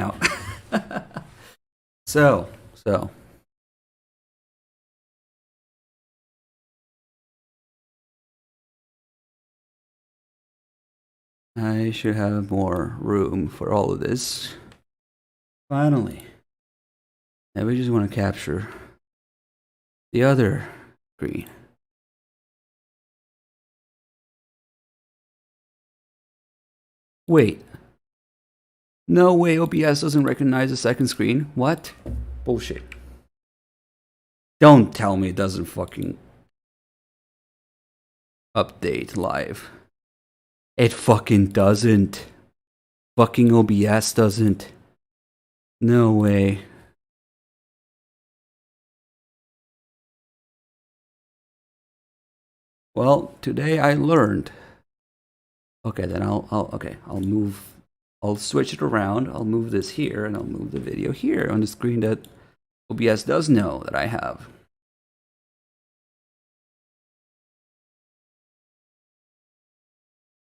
now. So. I should have more room for all of this. Finally. And we just want to capture the other screen. Wait. No way, OBS doesn't recognize the second screen. What? Bullshit. Don't tell me it doesn't fucking update live. It fucking doesn't. Fucking OBS doesn't. No way. Well, today I learned. Okay, then I'll switch it around. I'll move this here and I'll move the video here on the screen that OBS does know that I have.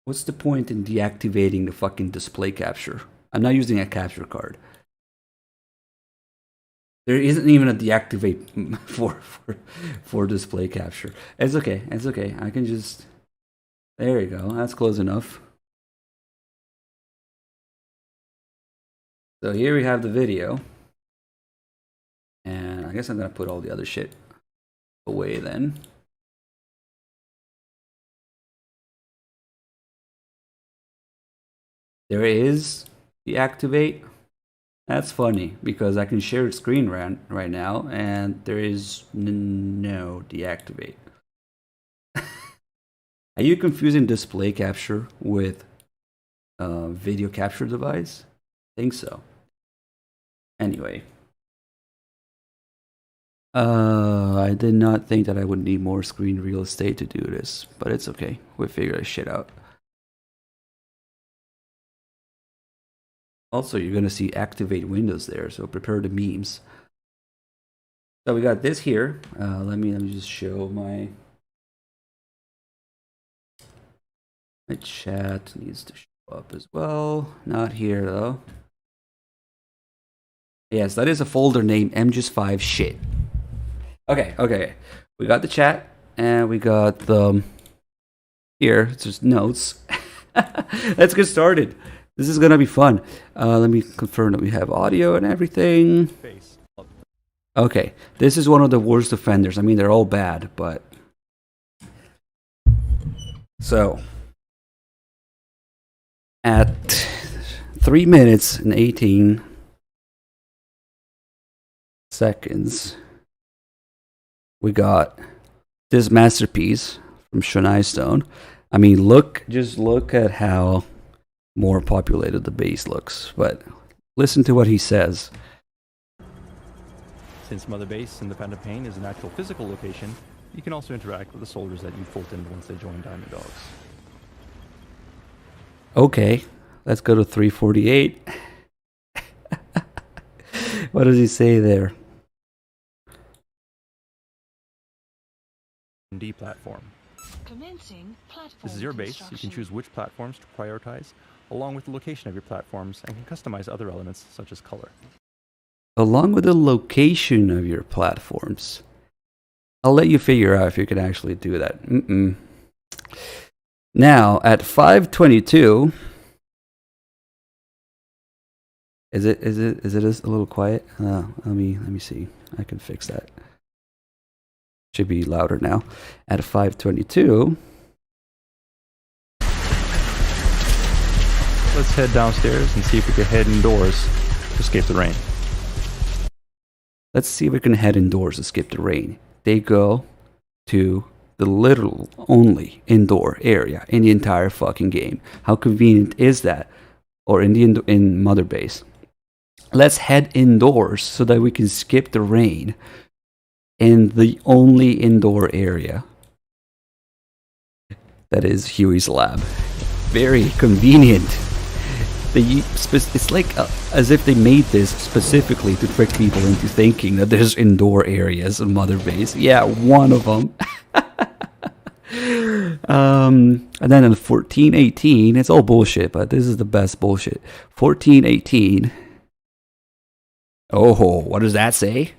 What's the point in deactivating the fucking display capture? I'm not using a capture card. There isn't even a deactivate for display capture. It's okay. It's okay. I can just. There you go. That's close enough. So here we have the video. And I guess I'm gonna put all the other shit away then. There is deactivate. That's funny because I can share screen right now and there is no deactivate. Are you confusing display capture with video capture device? I think so. Anyway. I did not think that I would need more screen real estate to do this, but it's okay. We'll figure this shit out. Also, you're going to see activate windows there, so prepare the memes. So we got this here. Let me just show my chat needs to show up as well. Not here though. Yes, that is a folder named MGSV shit. Okay. We got the chat and we got the here. It's just notes. Let's get started. This is gonna be fun. Let me confirm that we have audio and everything. Okay, this is one of the worst offenders. I mean, they're all bad, but so at 3 minutes and 18 seconds, we got this masterpiece from Shania Stone. I mean, just look at how more populated the base looks, but listen to what he says. Since Mother Base Independent Pain is an actual physical location, you can also interact with the soldiers that you Fulton once they join Diamond Dogs. Okay, let's go to 348. What does he say there? D platform. This is your base. You can choose which platforms to prioritize, along with the location of your platforms, and can customize other elements such as color. Along with the location of your platforms. I'll let you figure out if you can actually do that. Now, at 5:22, is it a little quiet? Let me see. I can fix that. Should be louder now. At 5:22. Let's head downstairs and see if we can head indoors to escape the rain. Let's see if we can head indoors to skip the rain. They go to the literal only indoor area in the entire fucking game. How convenient is that? Or in Mother Base. Let's head indoors so that we can skip the rain in the only indoor area. That is Huey's lab. Very convenient. It's like as if they made this specifically to trick people into thinking that there's indoor areas in Mother Base. Yeah, one of them. And then in 14:18, it's all bullshit, but this is the best bullshit. 14:18, Oh, what does that say?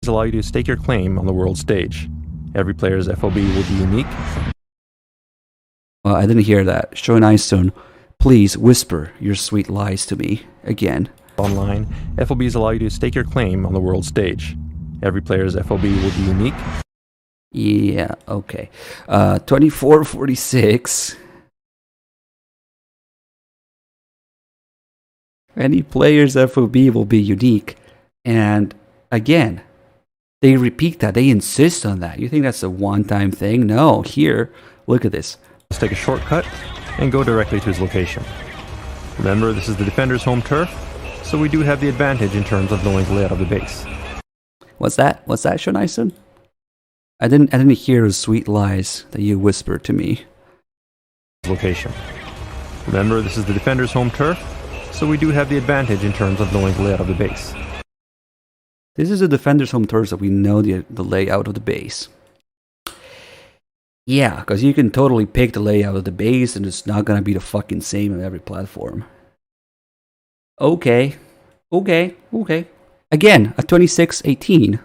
Allow you to stake your claim on the world stage. Every player's FOB will be unique. Well, I didn't hear that. Sean Einstein, please whisper your sweet lies to me again. Online, FOBs allow you to stake your claim on the world stage. Every player's FOB will be unique. Yeah, okay. 2446. Any player's FOB will be unique. And again, they repeat that. They insist on that. You think that's a one-time thing? No. Here, look at this. Let's take a shortcut and go directly to his location. Remember, this is the defender's home turf, so we do have the advantage in terms of knowing the layout of the base. What's that? What's that, Shonison? I didn't hear the sweet lies that you whispered to me. Location. Remember, this is the defender's home turf, so we do have the advantage in terms of knowing the layout of the base. This is a defender's home turf, so we know the layout of the base. Yeah, because you can totally pick the layout of the base and it's not going to be the fucking same on every platform. Okay. Again, a 2618.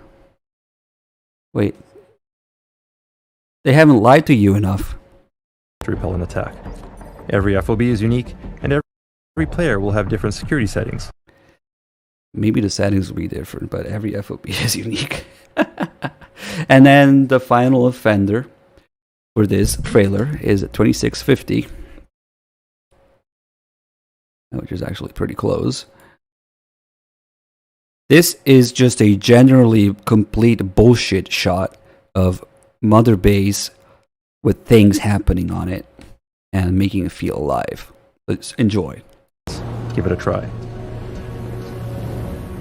Wait. They haven't lied to you enough. To repel an attack. Every FOB is unique, and every player will have different security settings. Maybe the settings will be different, but every FOB is unique. And then the final offender for this trailer is at 2650, which is actually pretty close. This is just a generally complete bullshit shot of Mother Base with things happening on it and making it feel alive. Let's enjoy. Give it a try.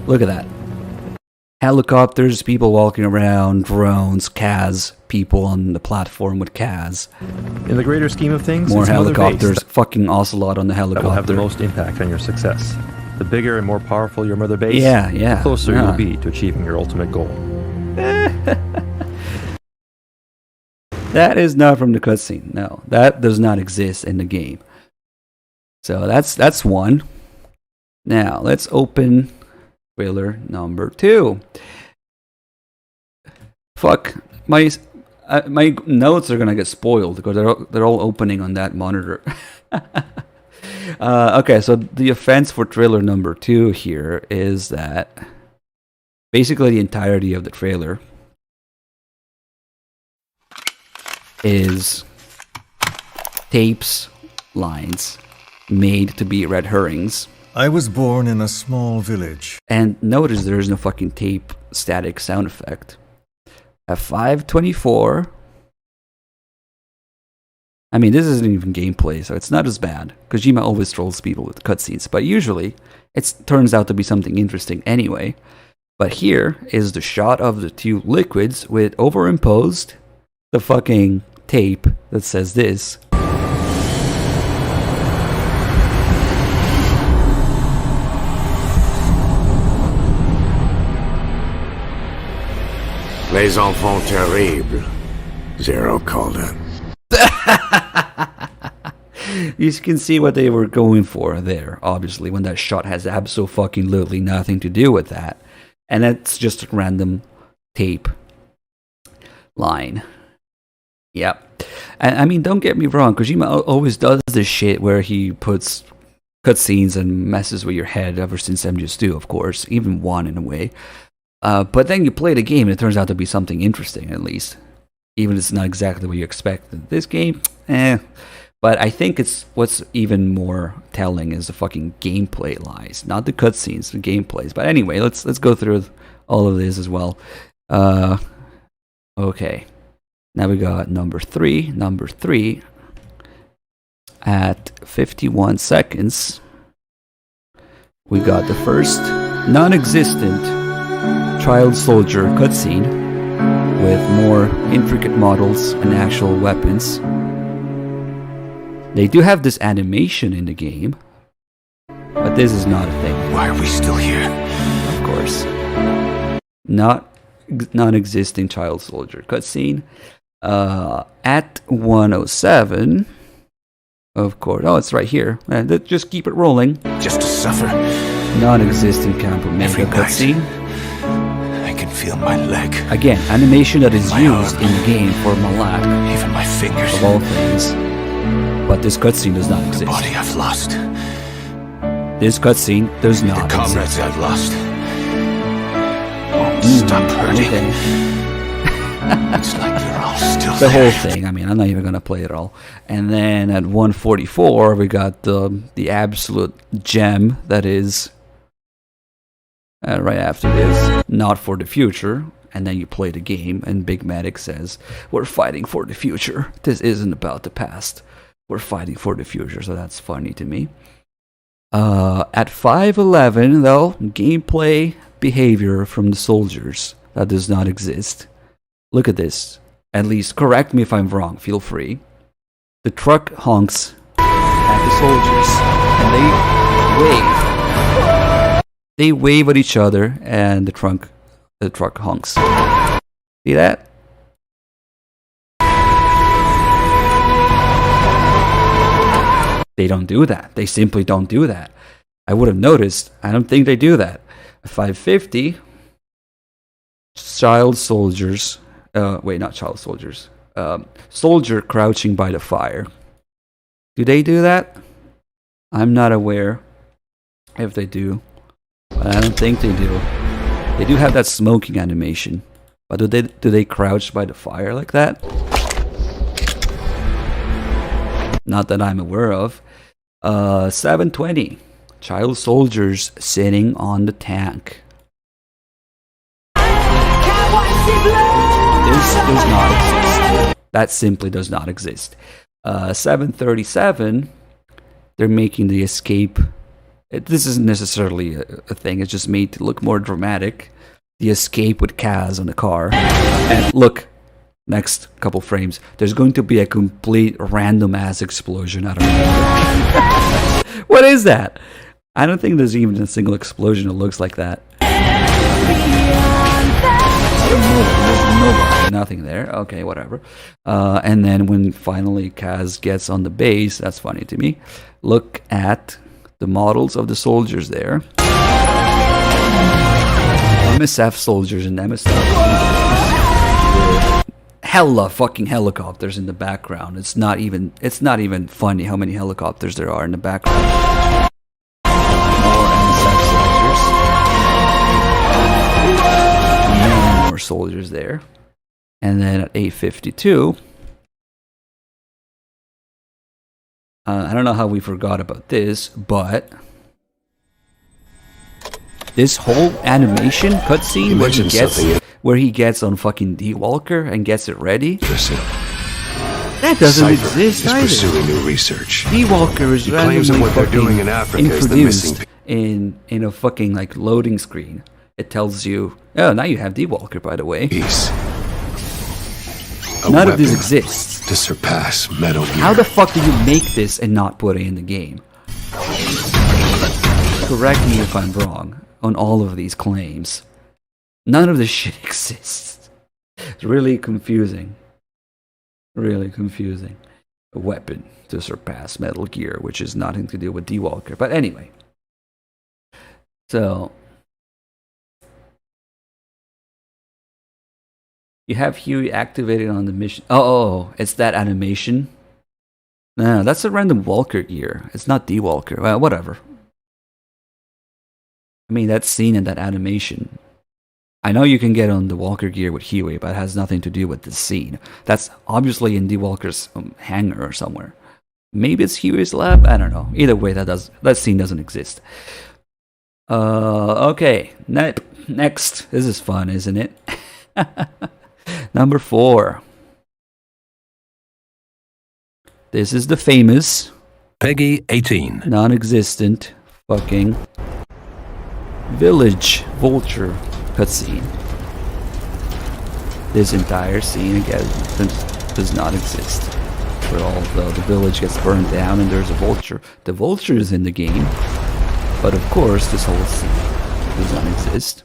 Look at that. Helicopters, people walking around, drones, CAS, people on the platform with CAS. In the greater scheme of things, more it's helicopters, fucking Ocelot on the helicopter. That will have the most impact on your success. The bigger and more powerful your mother base, the closer you'll be to achieving your ultimate goal. That is not from the cutscene. No, that does not exist in the game. So that's one. Now let's open trailer number 2. Fuck, my notes are gonna get spoiled because they're all opening on that monitor. Okay, so the offense for trailer number 2 here is that basically the entirety of the trailer is tapes, lines made to be red herrings. I was born in a small village. And notice there is no fucking tape static sound effect. At 524, I mean, this isn't even gameplay, so it's not as bad. Kojima always trolls people with cutscenes, but usually it turns out to be something interesting anyway. But here is the shot of the two liquids with overimposed the fucking tape that says this. Les enfants terribles. Zero called it. You can see what they were going for there, obviously, when that shot has abso-fucking-lutely nothing to do with that. And that's just a random tape line. Yep. And I mean, don't get me wrong, Kojima always does this shit where he puts cutscenes and messes with your head ever since MGS2, of course, even 1 in a way. But then you play the game and it turns out to be something interesting, at least. Even if it's not exactly what you expected. This game, But I think it's what's even more telling is the fucking gameplay lies. Not the cutscenes, the gameplays. But anyway, let's go through all of this as well. Okay. Now we got number 3. Number 3 at 51 seconds. We got the first non-existent child soldier cutscene with more intricate models and actual weapons. They do have this animation in the game, but this is not a thing. Why are we still here? Of course. Non-existing child soldier cutscene. At 107, of course. Oh, it's right here. Just keep it rolling. Just to suffer. Non-existent Campo Mega cutscene. I can feel my leg. Again, animation that is used in the game for Malak, Even my fingers. of all things. But this cutscene does not The exist. body I've lost. This cutscene does The not comrades exist. I've lost. Won't stop hurting. Okay. It's like you're all still The there. whole thing. I mean, I'm not even gonna play it all. And then at 144, we got the absolute gem that is right after this, Not for the Future. And then you play the game, and Big Medic says, "We're fighting for the future. This isn't about the past. We're fighting for the future." So that's funny to me. At 511, though, gameplay behavior from the soldiers that does not exist. Look at this. At least correct me if I'm wrong. Feel free. The truck honks at the soldiers, and they wave. They wave at each other, and the truck honks. See that? They don't do that. They simply don't do that. I would have noticed. I don't think they do that. 550, child soldiers. Wait, not child soldiers. Soldier crouching by the fire. Do they do that? I'm not aware if they do. But I don't think they do. They do have that smoking animation. But do they crouch by the fire like that? Not that I'm aware of. 720. Child soldiers sitting on the tank. This does not exist. That simply does not exist. 737. They're making the escape. This isn't necessarily a thing. It's just made to look more dramatic. The escape with Kaz on the car. And look. Next couple frames, there's going to be a complete random ass explosion out of nowhere. What is that? I don't think there's even a single explosion that looks like that. There's nobody, nothing there. Okay, whatever. And then when finally Kaz gets on the base, that's funny to me. Look at the models of the soldiers there. MSF soldiers and MSF. Hella fucking helicopters in the background. It's not even funny how many helicopters there are in the background. More MSF soldiers. Many more soldiers there. And then at 852, I don't know how we forgot about this, but this whole animation cutscene where he gets on fucking D-Walker and gets it ready. That doesn't exist either. Pursuing new research. D-Walker is claims that randomly what they're fucking doing in Africa is the missing introduced in a fucking like loading screen. It tells you, oh, now you have D-Walker, by the way. piece. None of this exists. To surpass Metal Gear. How the fuck do you make this and not put it in the game? Correct me if I'm wrong on all of these claims. None of this shit exists. It's really confusing. Really confusing. A weapon to surpass Metal Gear, which is nothing to do with D-Walker. But anyway. So. You have Huey activated on the mission. Oh, it's that animation? No, that's a random Walker gear. It's not D-Walker. Well, whatever. I mean, that scene and that animation. I know you can get on the Walker gear with Huey, but it has nothing to do with this scene. That's obviously in D-Walker's hangar or somewhere. Maybe it's Huey's lab? I don't know. Either way, that scene doesn't exist. Okay. Next. This is fun, isn't it? Number 4. This is the famous Peggy 18. non-existent fucking village vulture cutscene. This entire scene again does not exist. Where although the village gets burned down and there's a vulture. The vulture is in the game, but of course this whole scene does not exist.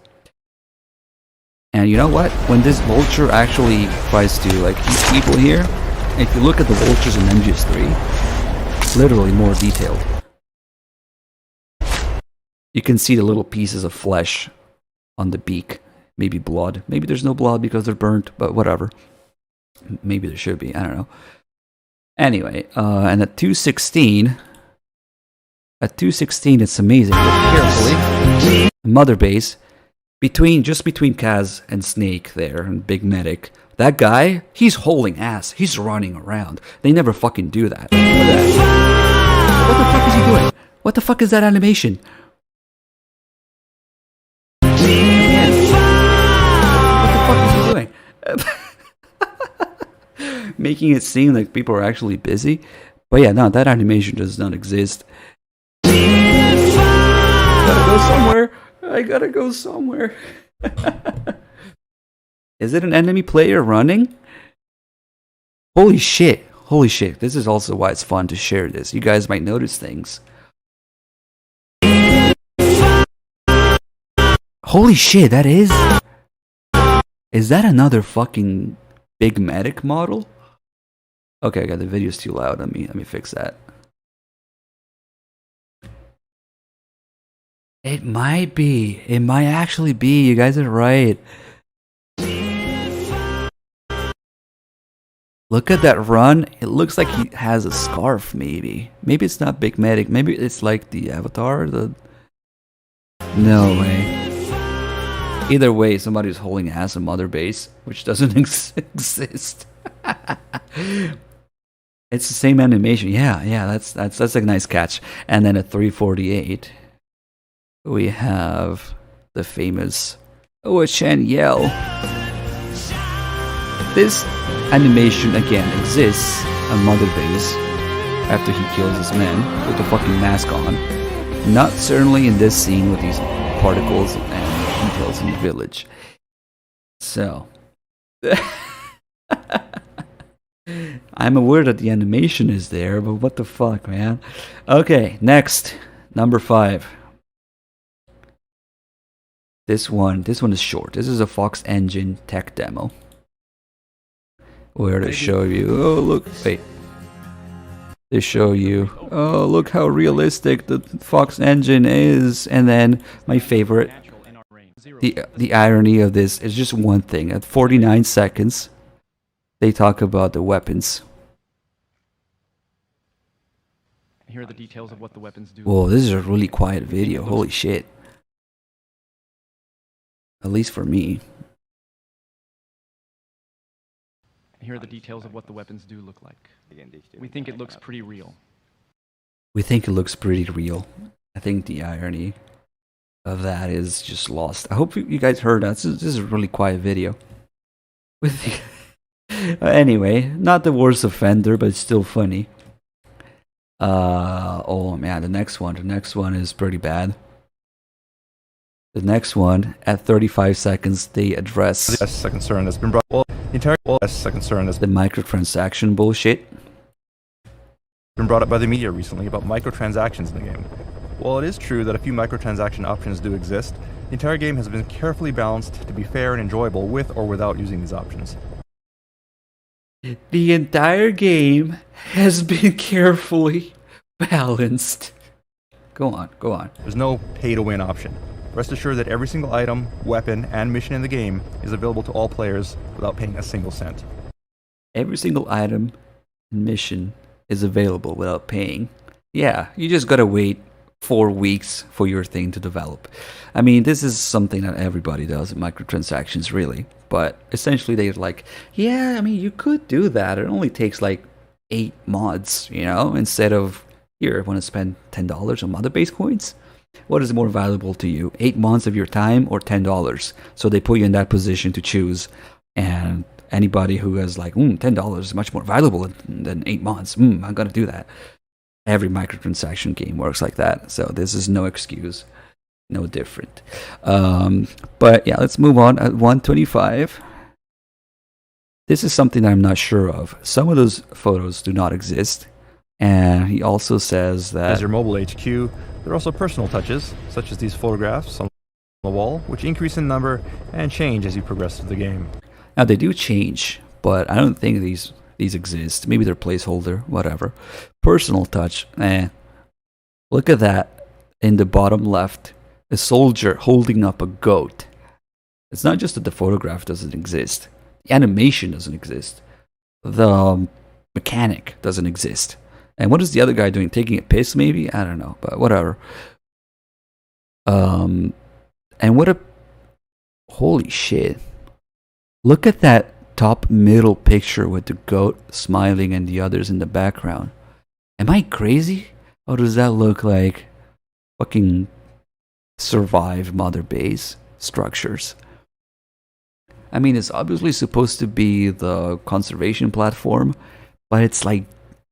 And you know what? When this vulture actually tries to like eat people here, if you look at the vultures in MGS3, it's literally more detailed. You can see the little pieces of flesh on the beak. Maybe blood. Maybe there's no blood because they're burnt, but whatever. Maybe there should be. I don't know. Anyway, and at 216, it's amazing. Look carefully. Mother base, just between Kaz and Snake there, and Big Medic. That guy, he's hauling ass. He's running around. They never fucking do that. Look at that. What the fuck is he doing? What the fuck is that animation? What the fuck is he doing? Making it seem like people are actually busy. But yeah, no, that animation does not exist. Gotta go somewhere. I gotta go somewhere. Is it an enemy player running? Holy shit. Holy shit. This is also why it's fun to share this. You guys might notice things. Holy shit, that is? Is that another fucking Big Medic model? Okay, the video's too loud. Let me fix that. It might be. It might actually be. You guys are right. Look at that run. It looks like he has a scarf, maybe. Maybe it's not Big Medic. Maybe it's like the Avatar. No way. Either way, somebody's holding ass on Mother Base, which doesn't exist. It's the same animation. Yeah, that's a nice catch. And then at 348, we have the famous Chen Yell. This animation again exists on Mother Base after he kills his men with the fucking mask on. Not certainly in this scene with these particles and details in the village. So I'm aware that the animation is there, but what the fuck, man? Okay, next, number 5. This one is short. This is a Fox Engine tech demo. Where they show you, oh look, wait. They show you, oh look how realistic the Fox Engine is, and then my favorite, the irony of this is just one thing. At 49 seconds, they talk about the weapons. Here are the details of what the weapons do. Whoa, this is a really quiet video. Holy shit. At least for me. Here are the details of what the weapons do look like. We think it looks pretty real. We think it looks pretty real. I think the irony of that is just lost. I hope you guys heard that. This is a really quiet video. Anyway, not the worst offender, but it's still funny. Oh man, the next one is pretty bad. The next one, at 35 seconds, they address That's a concern that's been brought. Well, the entire that's a concern that's the microtransaction bullshit. been brought up by the media recently about microtransactions in the game. While it is true that a few microtransaction options do exist, the entire game has been carefully balanced to be fair and enjoyable with or without using these options. The entire game has been carefully balanced. Go on. There's no pay-to-win option. Rest assured that every single item, weapon, and mission in the game is available to all players without paying a single cent. Every single item and mission is available without paying. Yeah, you just gotta wait 4 weeks for your thing to develop. I mean, this is something that everybody does in microtransactions, really. But essentially, they're like, yeah, I mean, you could do that. It only takes like 8 mods, you know, instead of, here, I want to spend $10 on Mother Base coins. What is more valuable to you, 8 months of your time or $10? So they put you in that position to choose. And anybody who has like, $10 is much more valuable than 8 months. I'm going to do that. Every microtransaction game works like that. So this is no excuse. No different. But yeah, let's move on. At 125. This is something I'm not sure of. Some of those photos do not exist. And he also says that As your mobile HQ, there are also personal touches, such as these photographs on the wall, which increase in number and change as you progress through the game. now they do change, but I don't think these exist. Maybe they're placeholder, whatever. Personal touch, Look at that in the bottom left. a soldier holding up a goat. It's not just that the photograph doesn't exist. The animation doesn't exist. The mechanic doesn't exist. And what is the other guy doing? Taking a piss, maybe? I don't know, but whatever. And what a... Holy shit. Look at that top middle picture with the goat smiling and the others in the background. Am I crazy? Or does that look like fucking survive Mother Base structures? I mean, it's obviously supposed to be the conservation platform, but it's like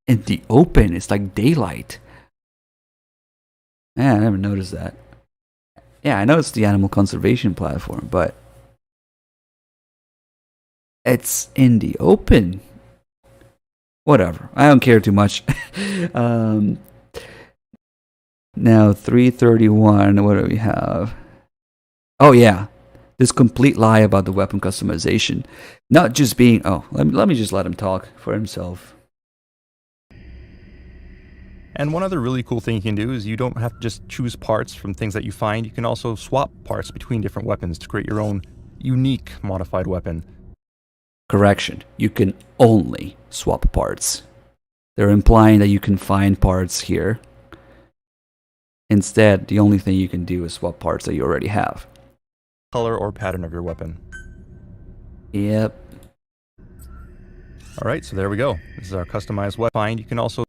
in the open. It's like daylight. Yeah, I never noticed that. Yeah, I know it's the animal conservation platform, but it's in the open. Whatever. I don't care too much. Now, 331. What do we have? Oh, yeah. This complete lie about the weapon customization. Not just being... Oh, let me just let him talk for himself. And one other really cool thing you can do is you don't have to just choose parts from things that you find. You can also swap parts between different weapons to create your own unique modified weapon. Correction. You can only swap parts. They're implying that you can find parts here. Instead, the only thing you can do is swap parts that you already have. Color or pattern of your weapon. Yep. Alright, so there we go. This is our customized weapon. You can also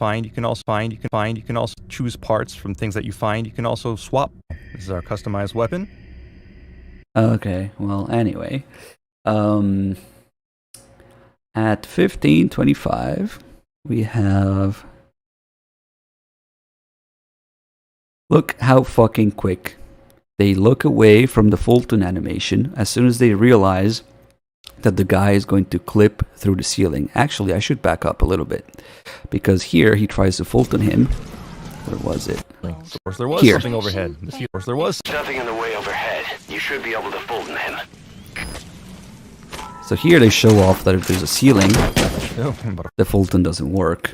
choose parts from things that you find. You can also swap. This is our customized weapon. Okay, well, anyway. At 1525, we have... Look how fucking quick. They look away from the Fulton animation as soon as they realize that the guy is going to clip through the ceiling. Actually, I should back up a little bit, because here he tries to Fulton him. Where was it? Of course, there was Here. something overhead. Of course, there was. Nothing in the way overhead. You should be able to Fulton him. So here they show off that if there's a ceiling, But the Fulton doesn't work.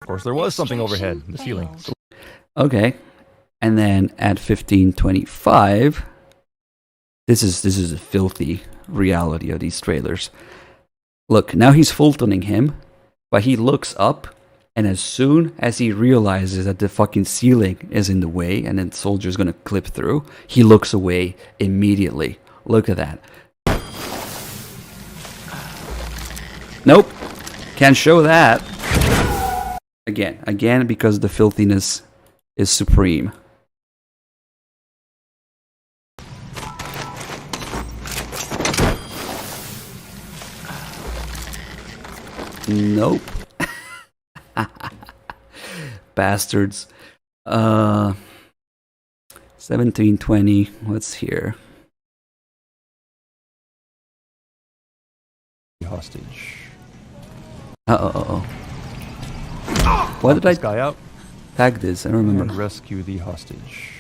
of course, there was something overhead. The ceiling. Okay. And then at 1525, this is a filthy reality of these trailers. Look, now he's Fultoning him, but he looks up, and as soon as he realizes that the fucking ceiling is in the way and then the soldier's gonna clip through, he looks away immediately. Look at that. Nope. Can't show that. Again, because the filthiness is supreme. Nope. Bastards. 1720. What's here? Hostage. Uh-oh. What did I This guy out tag this? I don't and remember. rescue the hostage.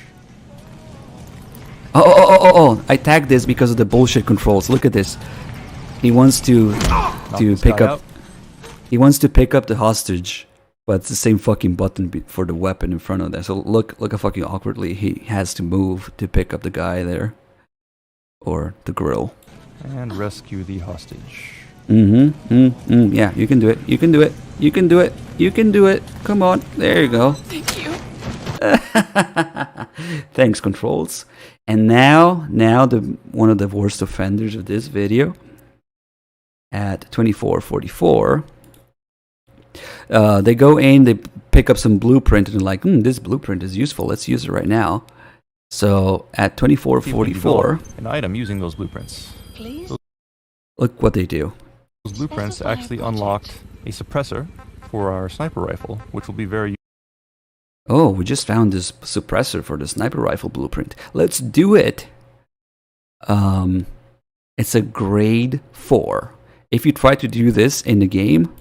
Oh! I tagged this because of the bullshit controls. Look at this. He wants to This pick guy up. out. He wants to pick up the hostage, but it's the same fucking button for the weapon in front of that. So look how fucking awkwardly he has to move to pick up the guy there, or the grill. And rescue the hostage. Yeah, you can do it. You can do it. You can do it. You can do it. Come on. There you go. Thank you. Thanks, controls. And now one of the worst offenders of this video at 2444. They go in, they pick up some blueprint, and they're like, this blueprint is useful. Let's use it right now. So at 2444, an item using those blueprints. Please? look what they do. Those blueprints actually unlocked a suppressor for our sniper rifle, which will be very Oh, we just found this suppressor for the sniper rifle blueprint. Let's do it. It's a grade 4. If you try to do this in the game,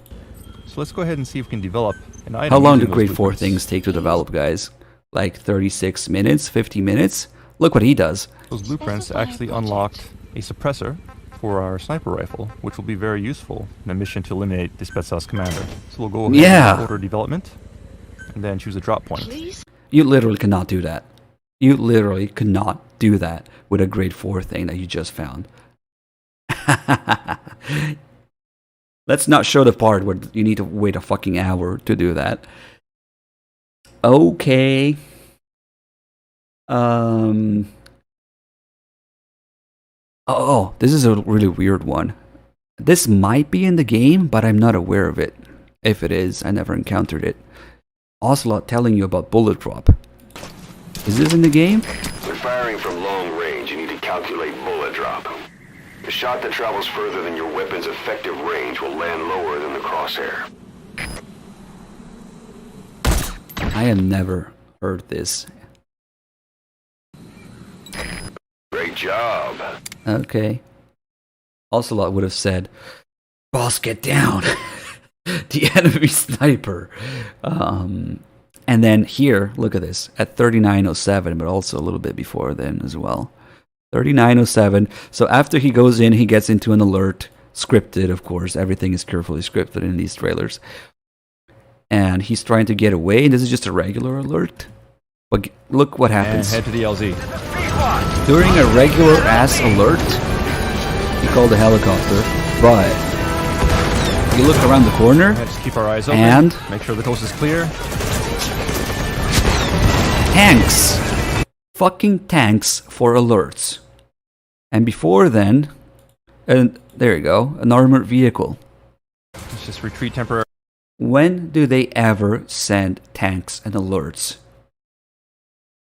So let's go ahead and see if we can develop an item. how long do using those grade 4 blueprints. things take to develop, guys? Like 36 minutes, 50 minutes? Look what he does. Those blueprints actually unlocked a suppressor for our sniper rifle, which will be very useful in a mission to eliminate the Spetsnaz commander. So we'll go ahead Yeah. and order development, and then choose a drop point. Please? You literally cannot do that. You literally could not do that with a grade 4 thing that you just found. Let's not show the part where you need to wait a fucking hour to do that. Okay. Oh, this is a really weird one. This might be in the game, but I'm not aware of it. If it is, I never encountered it. Ocelot telling you about bullet drop. Is this in the game? When firing from long range, you need to calculate bullet drop. A shot that travels further than your weapon's effective range will land lower than the crosshair. I have never heard this. Great job. Okay. Ocelot would have said, "Boss, get down." The enemy sniper. And then here, look at this, at 3907, but also a little bit before then as well. 3907. So after he goes in, he gets into an alert. Scripted, of course. Everything is carefully scripted in these trailers. And he's trying to get away. This is just a regular alert. But look what happens. And head to the LZ. During a regular ass alert, he called a helicopter, but you look around the corner, Just keep our eyes open. and make sure the coast is clear. tanks. Fucking tanks for alerts. And before then, and there you go, an armored vehicle. Let's just retreat temporarily. When do they ever send tanks and alerts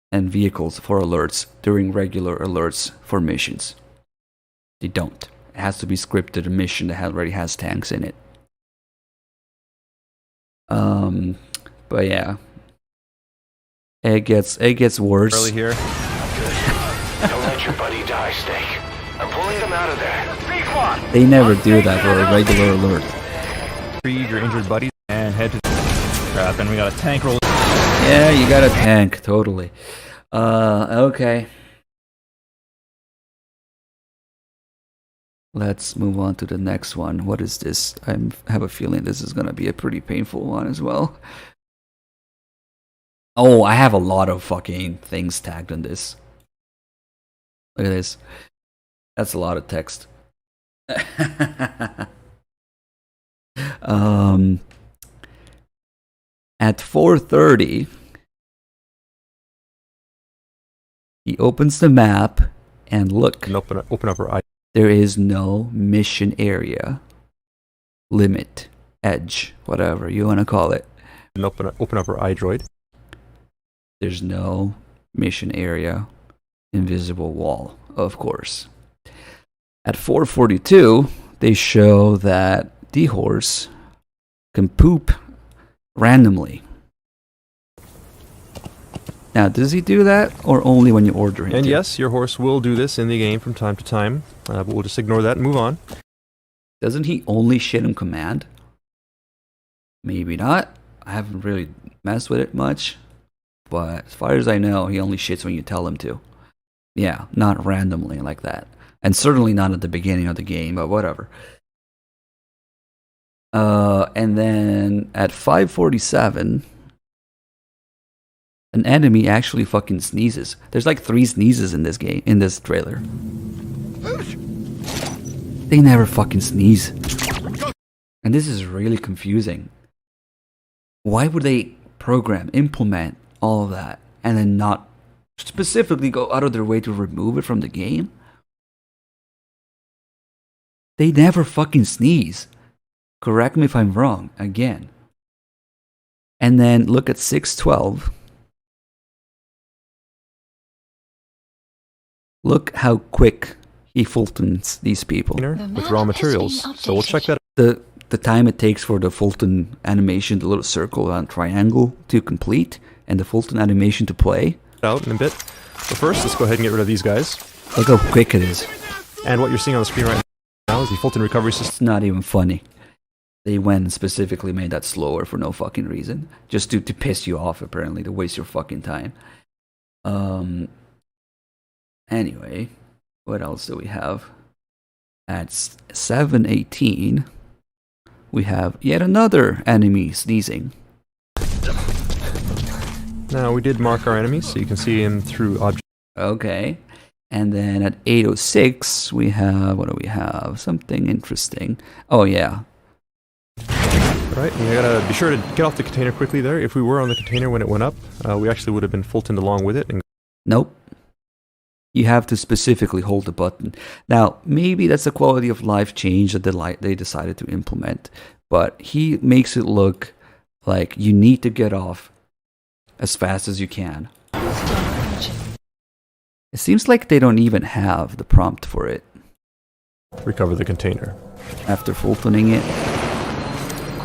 and vehicles for alerts during regular alerts for missions? They don't. It has to be scripted a mission that already has tanks in it. But yeah, it gets worse. Early here. Don't let your buddy die, Snake. I'm pulling them out of there. They never do that for a regular alert. Retrieve your injured buddy and head to crap. And we got a tank roll. Yeah, you got a tank, totally. Okay. Let's move on to the next one. What is this? I have a feeling this is going to be a pretty painful one as well. Oh, I have a lot of fucking things tagged on this. Look at this. That's a lot of text. At 4:30, he opens the map and look. And open up our eye. There is no mission area, limit, edge, whatever you want to call it. And open up our iDroid. There's no mission area, invisible wall, of course. At 4:42, they show that D-Horse can poop randomly. Now, does he do that, or only when you order him And to? yes, your horse will do this in the game from time to time, but we'll just ignore that and move on. Doesn't he only shit in command? Maybe not. I haven't really messed with it much. But as far as I know, he only shits when you tell him to. Yeah, not randomly like that. And certainly not at the beginning of the game, but whatever. And then at 5:47, an enemy actually fucking sneezes. There's like 3 sneezes in this game, in this trailer. They never fucking sneeze. And this is really confusing. Why would they implement all of that, and then not specifically go out of their way to remove it from the game? They never fucking sneeze. Correct me if I'm wrong, again. And then look at 6:12. Look how quick he Fultons these people. With raw materials. So we'll check that The time it takes for the Fulton animation, the little circle and triangle to complete, and the Fulton animation to play. out in a bit. But first, let's go ahead and get rid of these guys. Look how quick it is. And what you're seeing on the screen right now is the Fulton recovery system. It's not even funny. They went and specifically made that slower for no fucking reason. Just to piss you off, apparently, to waste your fucking time. Anyway, what else do we have? At 7:18, we have yet another enemy sneezing. Now, we did mark our enemies, so you can see him through objects. Okay. And then at 8:06, we have, what do we have? Something interesting. Oh, yeah. Right, and you gotta be sure to get off the container quickly there. If we were on the container when it went up, we actually would have been Fultoned along with it. And Nope. You have to specifically hold the button. Now, maybe that's a quality of life change that they decided to implement, but he makes it look like you need to get off as fast as you can. It seems like they don't even have the prompt for it. recover the container. After Fultoning it.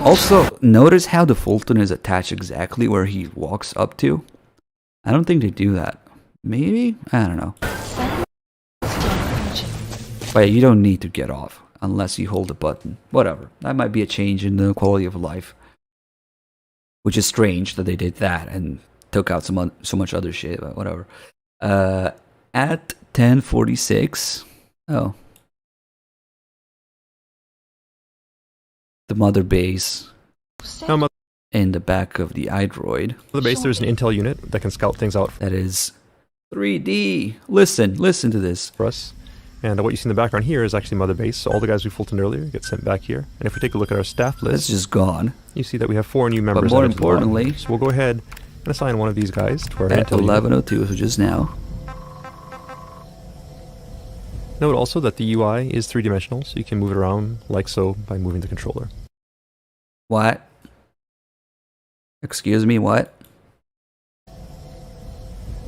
Also, notice how the Fulton is attached exactly where he walks up to. I don't think they do that. Maybe? I don't know. But you don't need to get off unless you hold the button. Whatever. That might be a change in the quality of life. Which is strange that they did that and took out so much other shit, but whatever. At 10:46. Oh. The mother base. Now, In the back of the iDroid. the base, there's an intel unit that can scout things out That is 3D. Listen to this. for us. And what you see in the background here is actually Mother Base. So all the guys we Fultoned earlier get sent back here. And if we take a look at our staff That's list, just gone. you see that we have 4 new members. But more added to the bottom. importantly, So we'll go ahead and assign one of these guys to our at intel unit. 11:02, so just now. Note also that the UI is 3-dimensional, so you can move it around like so by moving the controller. What? Excuse me, what?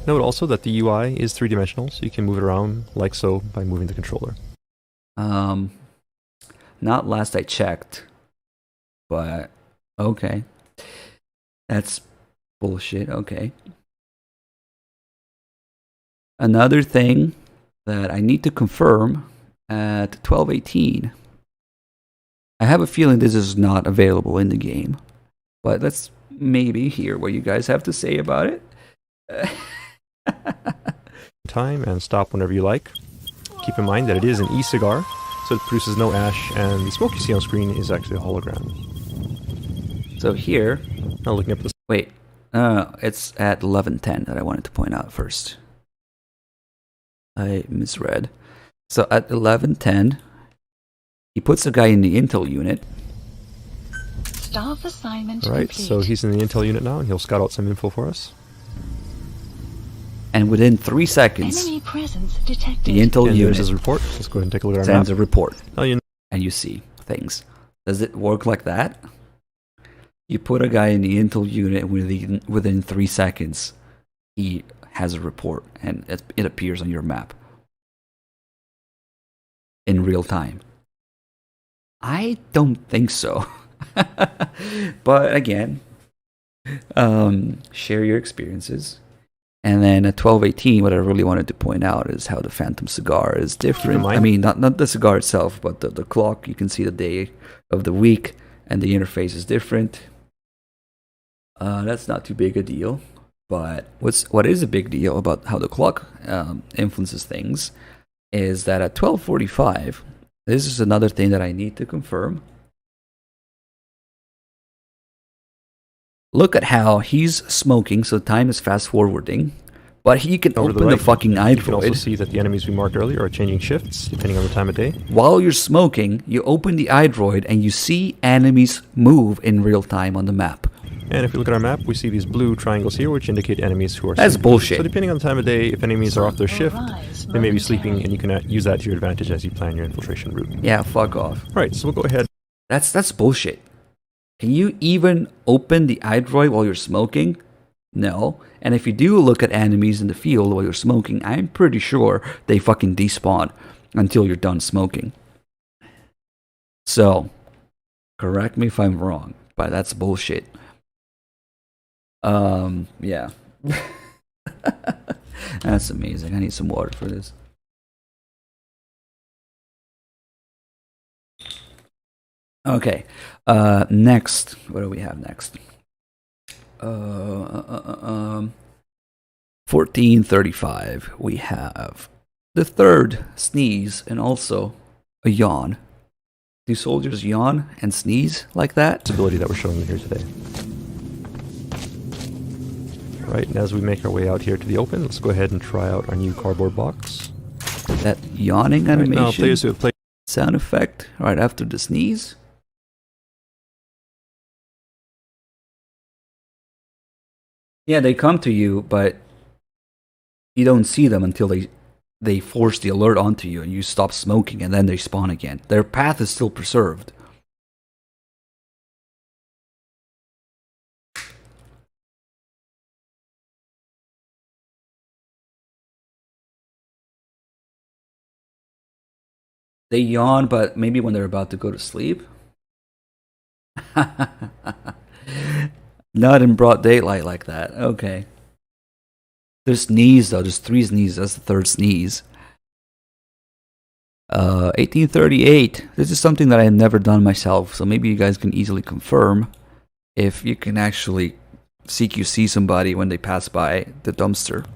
Note also that the UI is 3-dimensional, so you can move it around like so by moving the controller. Not last I checked. But, okay. That's bullshit, okay. Another thing that I need to confirm at 12:18. I have a feeling this is not available in the game. But let's maybe hear what you guys have to say about it. Time and stop whenever you like. Keep in mind that it is an e-cigar, so it produces no ash, and the smoke you see on screen is actually a hologram. So here, Now looking up the wait, it's at 11:10 that I wanted to point out first. I misread. So at 11:10, he puts a guy in the intel unit. Staff assignment Alright, complete. so he's in the intel unit now, and he'll scout out some info for us. And within 3 seconds, Enemy presence detected. the intel And there's unit his report. Let's go ahead and take a look at our sends map. a report, Now you and you see things. Does it work like that? You put a guy in the intel unit, and within 3 seconds, he has a report, and it appears on your map in real time. I don't think so. But again, share your experiences. And then at 12:18, what I really wanted to point out is how the Phantom cigar is different. I mean, not the cigar itself, but the clock. You can see the day of the week, and the interface is different. That's not too big a deal. But what is a big deal about how the clock influences things is that at 12:45, this is another thing that I need to confirm. Look at how he's smoking, so time is fast forwarding, but he can over open the the right, fucking you can also iDroid. see that the enemies we marked earlier are changing shifts depending on the time of day. While you're smoking, you open the iDroid and you see enemies move in real time on the map. And if you look at our map, we see these blue triangles here, which indicate enemies who are That's sleeping. bullshit. So depending on the time of day, if enemies are off their shift, Arise they may be momentarily. sleeping, and you can use that to your advantage as you plan your infiltration route. Yeah, fuck off. Right, so we'll go ahead. That's bullshit. Can you even open the iDroid while you're smoking? No. And if you do look at enemies in the field while you're smoking, I'm pretty sure they fucking despawn until you're done smoking. So, correct me if I'm wrong, but that's bullshit. Yeah. That's amazing. I need some water for this. Okay. Next. What do we have next? 14:35. We have the third sneeze and also a yawn. Do soldiers yawn and sneeze like that? Ability that we're showing you here today. Right, and as we make our way out here to the open, let's go ahead and try out our new cardboard box. That yawning animation Right, now play sound effect right after the sneeze. Yeah, they come to you, but you don't see them until they force the alert onto you and you stop smoking, and then they spawn again. Their path is still preserved. They yawn, but maybe when they're about to go to sleep. Not in broad daylight like that. Okay. There's sneeze though. There's 3 sneezes. That's the 3rd sneeze. 1838. This is something that I have never done myself, so maybe you guys can easily confirm if you can actually CQC somebody when they pass by the dumpster.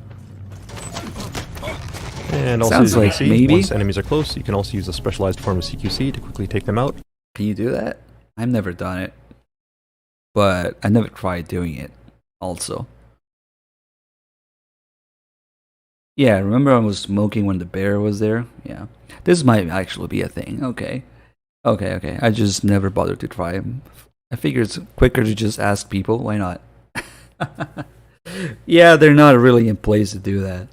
And also, Sounds as you can like see, maybe. once enemies are close, you can also use a specialized form of CQC to quickly take them out. Can you do that? I've never done it, but I never tried doing it also. Yeah, remember I was smoking when the bear was there? Yeah. This might actually be a thing. Okay. Okay. I just never bothered to try them. I figure it's quicker to just ask people. Why not? Yeah, they're not really in place to do that.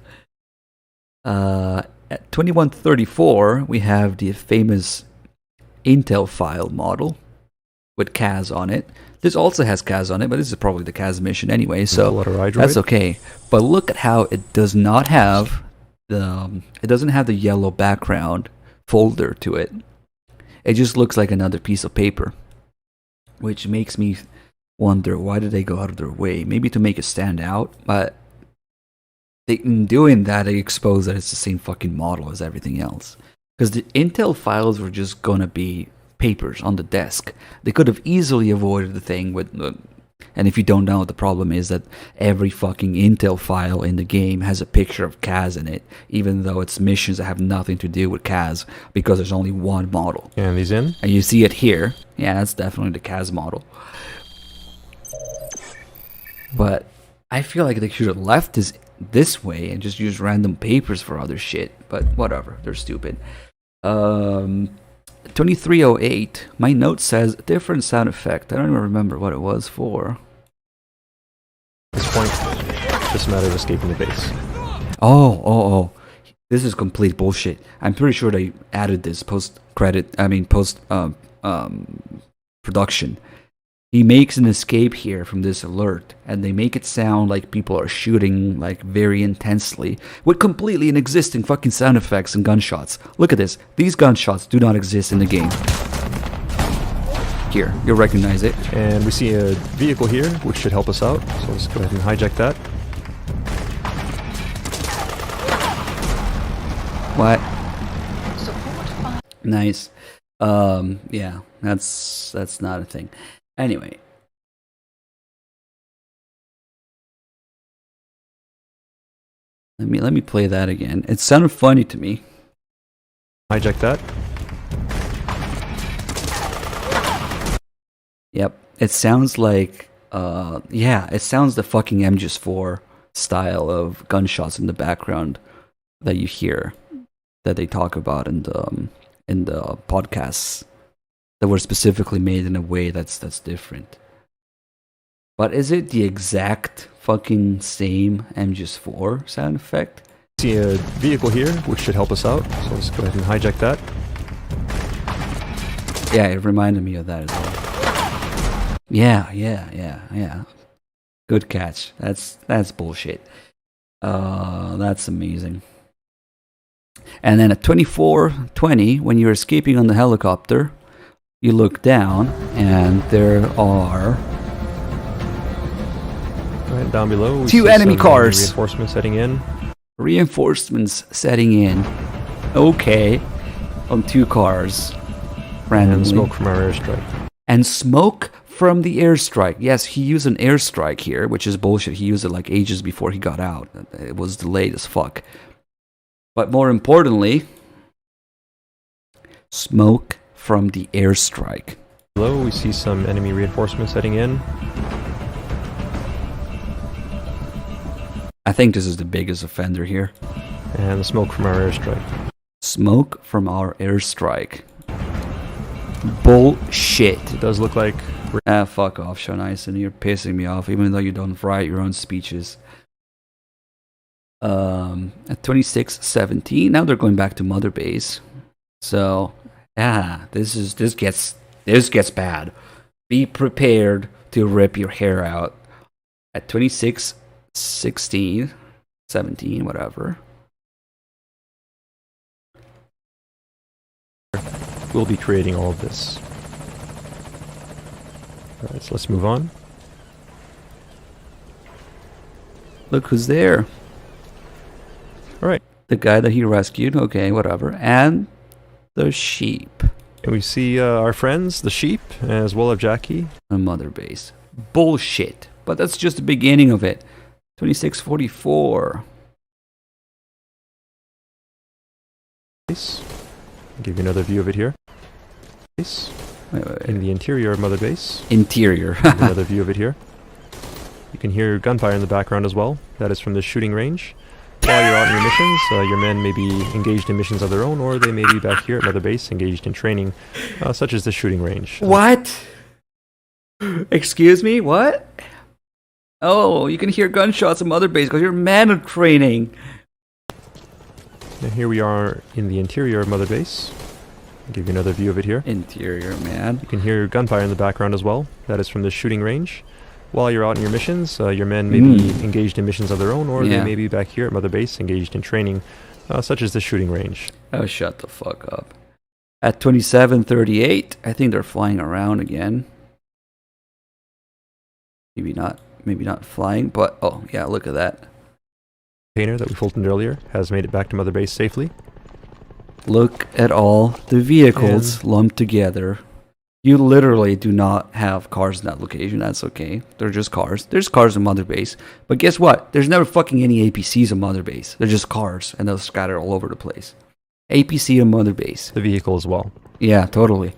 At 2134, we have the famous Intel file model with Kaz on it. This also has Kaz on it, but this is probably the Kaz mission anyway, so that's okay. But look at how it does not have the yellow background folder to it. It just looks like another piece of paper, which makes me wonder, why did they go out of their way? Maybe to make it stand out, but in doing that, they expose that it's the same fucking model as everything else. Because the Intel files were just gonna be papers on the desk. They could have easily avoided the thing with and if you don't know what the problem is, that every fucking Intel file in the game has a picture of Kaz in it, even though it's missions that have nothing to do with Kaz, because there's only one model. And these in? And you see it here. Yeah, that's definitely the Kaz model. But I feel like they should have left this way and just used random papers for other shit. But whatever, they're stupid. 2308. My note says different sound effect. I don't even remember what it was for. At this point, it's just a matter of escaping the base. Oh. This is complete bullshit. I'm pretty sure they added this post production. He makes an escape here from this alert, and they make it sound like people are shooting like very intensely with completely inexisting fucking sound effects and gunshots. Look at this. These gunshots do not exist in the game. Here, you'll recognize it. And we see a vehicle here, which should help us out. So let's go ahead and hijack that. What? Nice. Yeah, that's not a thing. Anyway. Let me play that again. It sounded funny to me. Hijack that. Yep. It sounds like it sounds the fucking MGS4 style of gunshots in the background that you hear, that they talk about in the podcasts that were specifically made in a way that's different. But is it the exact fucking same MGS4 sound effect? See a vehicle here, which should help us out. So let's go ahead and hijack that. Yeah, it reminded me of that as well. Yeah. Good catch. That's bullshit. That's amazing. And then at 24:20, when you're escaping on the helicopter, you look down, and there are right down below. We 2 see enemy some cars. Reinforcements heading in. Reinforcements setting in. Okay, on 2 cars. Randomly. And smoke from our airstrike. And smoke from the airstrike. Yes, he used an airstrike here, which is bullshit. He used it like ages before he got out. It was delayed as fuck. But more importantly, smoke from the airstrike. Below, we see some enemy reinforcements heading in. I think this is the biggest offender here. And the smoke from our airstrike. Smoke from our airstrike. Bullshit. It does look like we're Fuck off, Sean Eisen. You're pissing me off, even though you don't write your own speeches. At 26-17, now they're going back to Mother Base. So, yeah, this gets bad. Be prepared to rip your hair out. At 26-16, 17, whatever. we'll be creating all of this. Alright, so let's move on. Look who's there. Alright. The guy that he rescued, okay, whatever. And the sheep. And we see our friends, the sheep, as well as Jackie. On Mother Base. Bullshit. But that's just the beginning of it. 2644. Give you another view of it here. In the interior of Mother Base. Interior. Give you another view of it here. You can hear gunfire in the background as well. That is from the shooting range. While you're out on your missions, your men may be engaged in missions of their own, or they may be back here at Mother Base engaged in training, such as the shooting range. What? Excuse me? What? Oh, you can hear gunshots at Mother Base because your men are training. Now here we are in the interior of Mother Base. I'll give you another view of it here. Interior, man. You can hear gunfire in the background as well. That is from the shooting range. While you're out on your missions, your men may be engaged in missions of their own, or they may be back here at Mother Base engaged in training, such as the shooting range. Oh, shut the fuck up. At 2738, I think they're flying around again. Maybe not flying, but oh yeah, look at that. Container that we fultoned earlier has made it back to Mother Base safely. Look at all the vehicles lumped together. You literally do not have cars in that location. That's okay. They're just cars. There's cars in Mother Base. But guess what? There's never fucking any APCs in Mother Base. They're just cars, and they'll scatter all over the place. APC in Mother Base. The vehicle as well. Yeah, totally.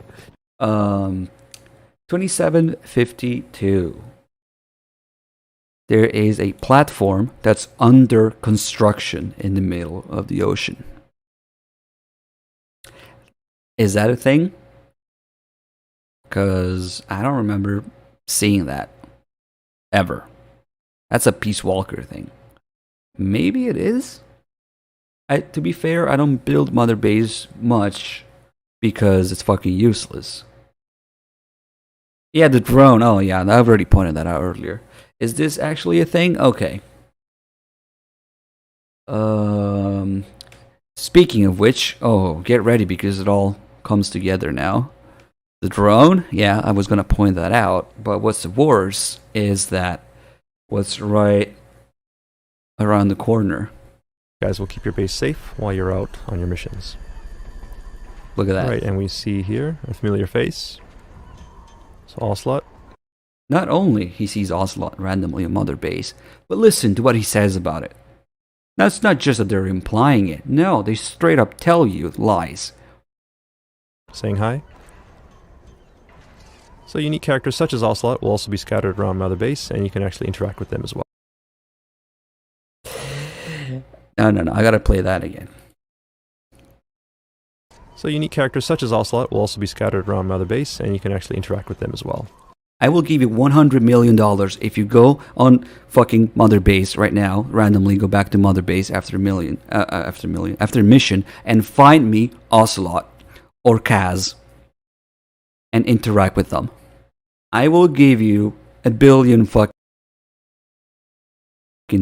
2752. There is a platform that's under construction in the middle of the ocean. Is that a thing? Because I don't remember seeing that. Ever. That's a Peace Walker thing. Maybe it is? To be fair, I don't build Mother Base much because it's fucking useless. Yeah, the drone. Oh yeah, I've already pointed that out earlier. Is this actually a thing? Okay. Speaking of which, get ready because it all comes together now. The drone, yeah, I was gonna point that out, but what's worse is that what's right around the corner. Guys will keep your base safe while you're out on your missions. Look at that. Right, and we see here a familiar face. So Ocelot. Not only he sees Ocelot randomly on Mother Base, but listen to what he says about it. Now it's not just that they're implying it. No, they straight up tell you lies. Saying hi. So unique characters such as Ocelot will also be scattered around Mother Base, and you can actually interact with them as well. No, I gotta play that again. So unique characters such as Ocelot will also be scattered around Mother Base, and you can actually interact with them as well. I will give you $100 million if you go on fucking Mother Base right now, randomly go back to Mother Base after mission, and find me Ocelot or Kaz and interact with them. I will give you $1 billion fucking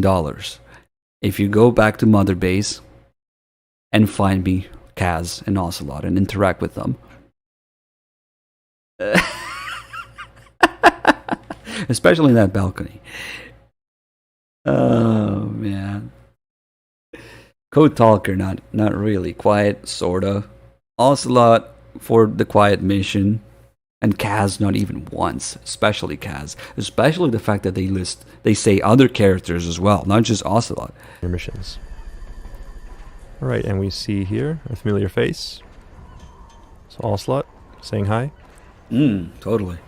dollars if you go back to Mother Base and find me Kaz and Ocelot and interact with them. Especially in that balcony. Oh man. Code Talker, not really. Quiet, sorta. Ocelot for the quiet mission. And Kaz not even once. Especially Kaz. Especially the fact that they say other characters as well, not just Ocelot. Your missions. Alright, and we see here a familiar face. So Ocelot saying hi. Totally.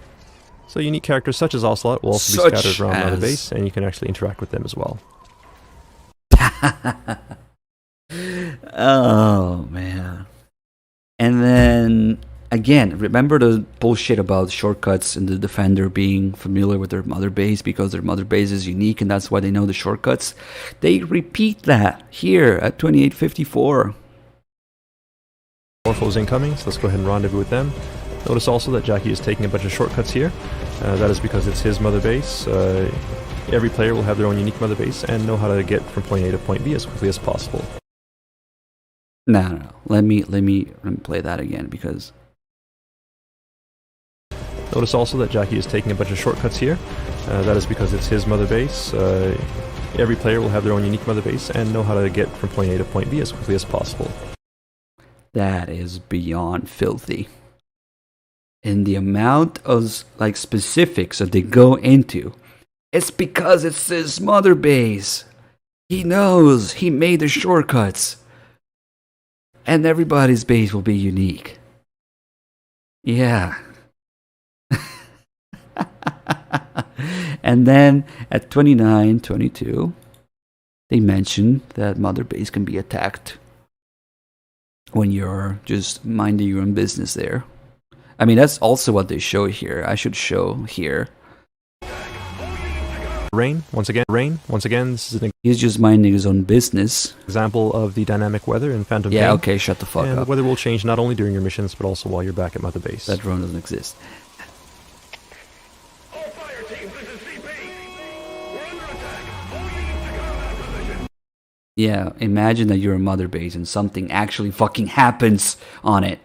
So unique characters such as Ocelot will also be scattered around Mother Base, and you can actually interact with them as well. Oh man. And then again, remember the bullshit about shortcuts and the defender being familiar with their mother base because their mother base is unique and that's why they know the shortcuts? They repeat that here at 2854. More foes incoming, so let's go ahead and rendezvous with them. Notice also that Jackie is taking a bunch of shortcuts here. That is because it's his mother base. Every player will have their own unique mother base and know how to get from point A to point B as quickly as possible. No. Let me play that again because notice also that Jackie is taking a bunch of shortcuts here. That is because it's his mother base. Every player will have their own unique mother base and know how to get from point A to point B as quickly as possible. that is beyond filthy. And the amount of like specifics that they go into, it's because it's his mother base. He knows he made the shortcuts. And everybody's base will be unique. Yeah. And then at 29, 22, they mention that mother base can be attacked when you're just minding your own business there. I mean, that's also what they show here. I should show here. Rain, once again, this is an He's just minding his own business. example of the dynamic weather in Phantom Yeah, Pain. okay, shut the fuck And up. the weather will change not only during your missions, but also while you're back at Mother Base. That drone doesn't exist. All fire teams, this is CP. We're under attack. All units to combat position. Yeah, imagine that you're a mother base and something actually fucking happens on it.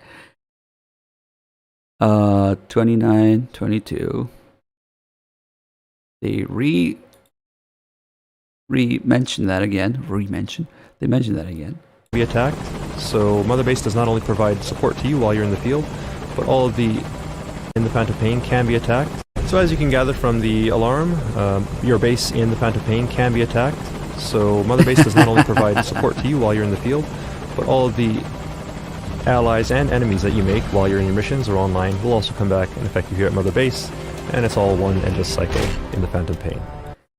29, 22. They mention that again. They mention that again. Be attacked. So Mother Base does not only provide support to you while you're in the field, but all of the in the Phantom Pain can be attacked. So as you can gather from the alarm, your base in the Phantom Pain can be attacked. So Mother Base does not only provide support to you while you're in the field, but all of the allies and enemies that you make while you're in your missions or online will also come back and affect you here at Mother Base, and it's all one endless cycle in the Phantom Pain.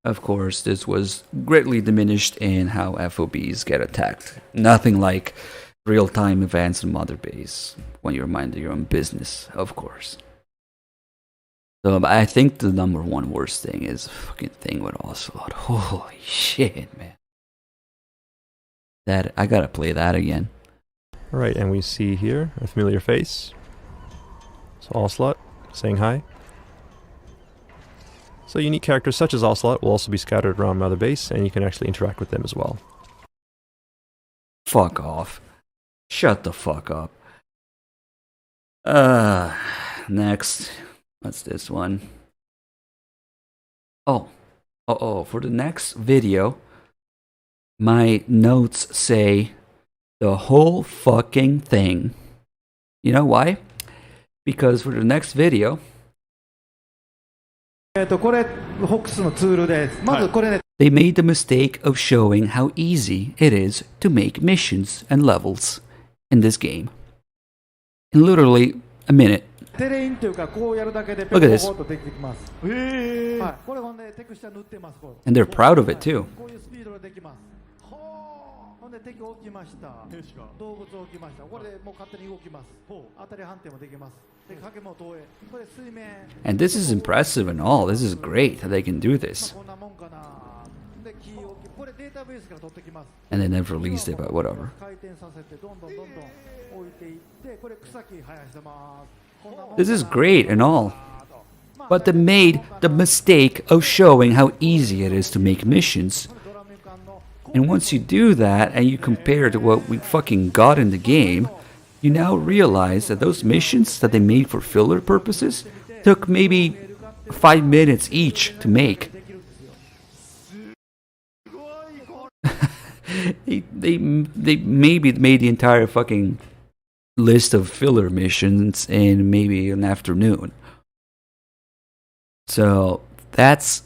Of course, this was greatly diminished in how FOBs get attacked. Nothing like real-time events in Mother Base when you're minding your own business, of course. So but I think the number one worst thing is fucking thing with Ocelot. Holy shit, man. That I gotta play that again. Alright, and we see here a familiar face. So Ocelot saying hi. So unique characters such as Ocelot will also be scattered around Mother Base, and you can actually interact with them as well. Fuck off. Shut the fuck up. Next. What's this one? Oh, for the next video, my notes say the whole fucking thing. You know why? Because for the next video, これ HOX のツールです。まずこれね、 they made the mistake of showing how easy it is to make missions and levels in this game. In literally a minute. テレインというかこうやるだけで Look at this. ポコポコとできてきます。はい、これほんでテクスチャ塗ってます。こう And they're proud of it too. こういうスピードでできます。ほんで敵置きました。動物置きました。これでもう勝手に動きます。当たり判定もできます。で影も投影。これ水面。 And this is impressive and all. This is great that they can do this. こんなもんかな。でキー置き。これデータベースから取ってきます。 And they never released it, but whatever. 回転させてどんどん置いていってこれ草木生やしてます。 This is great and all. But they made the mistake of showing how easy it is to make missions. And once you do that and you compare to what we fucking got in the game, you now realize that those missions that they made for filler purposes took maybe 5 minutes each to make. they maybe made the entire fucking list of filler missions in maybe an afternoon. So that